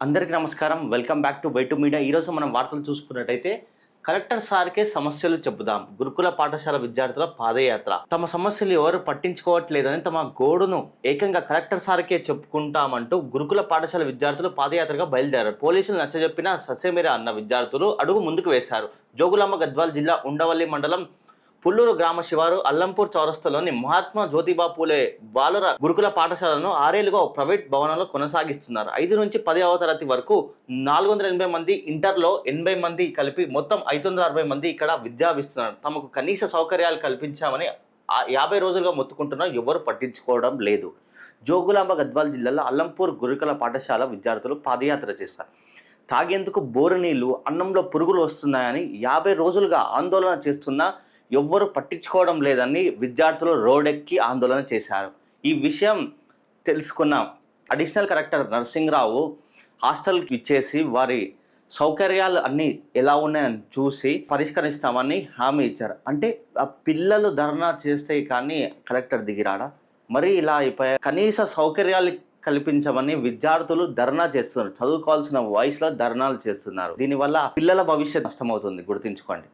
అందరికీ నమస్కారం. Welcome back to buy to media. ఈరోజు మనం వార్తలు చూసుకున్నట్టయితే కలెక్టర్ సార్కే సమస్యలు చెబుదాం. గురుకుల పాఠశాల విద్యార్థుల పాదయాత్ర. తమ సమస్యలు ఎవరు పట్టించుకోవట్లేదని తమ గోడును ఏకంగా కలెక్టర్ సార్కే చెప్పుకుంటామంటూ గురుకుల పాఠశాల విద్యార్థులు పాదయాత్రగా బయలుదేరారు. పోలీసులు నచ్చజెప్పిన ససేమిరా అన్న విద్యార్థులు అడుగు ముందుకు వేశారు. జోగులాంబ గద్వాల్ జిల్లా ఉండవల్లి మండలం పుల్లూరు గ్రామ శివారు అల్లంపూర్ చౌరస్తాలోని మహాత్మా జ్యోతిబా పూలే బాలుర గురుకుల పాఠశాలను 6 ఏళ్లుగా ప్రైవేట్ భవనంలో కొనసాగిస్తున్నారు. 5 నుంచి 10వ తరగతి వరకు 480 మంది, ఇంటర్లో 80 మంది కలిపి మొత్తం 560 మంది ఇక్కడ విద్యాభిస్తున్నారు. తమకు కనీస సౌకర్యాలు కల్పించామని 50 రోజులుగా మొత్తుకుంటున్నా ఎవరు పట్టించుకోవడం లేదు. జోగులాంబ గద్వాల్ జిల్లాలో అల్లంపూర్ గురుకుల పాఠశాల విద్యార్థులు పాదయాత్ర చేశారు. తాగేందుకు బోరు నీళ్లు, అన్నంలో పురుగులు వస్తున్నాయని 50 రోజులుగా ఆందోళన చేస్తున్నా ఎవ్వరు పట్టించుకోవడం లేదని విద్యార్థులు రోడ్డెక్కి ఆందోళన చేశారు. ఈ విషయం తెలుసుకున్న అడిషనల్ కలెక్టర్ నరసింహరావు హాస్టల్కి ఇచ్చేసి వారి సౌకర్యాలు అన్నీ ఎలా ఉన్నాయని చూసి పరిష్కరిస్తామని హామీ ఇచ్చారు. అంటే ఆ పిల్లలు ధర్నా చేస్తే కానీ కలెక్టర్ దిగిరాడా? మరి ఇలా అయిపోయా. కనీస సౌకర్యాలు కల్పించమని విద్యార్థులు ధర్నా చేస్తున్నారు. చదువుకోవాల్సిన వయసులో ధర్నాలు చేస్తున్నారు. దీనివల్ల పిల్లల భవిష్యత్ నష్టమవుతుంది, గుర్తుంచుకోండి.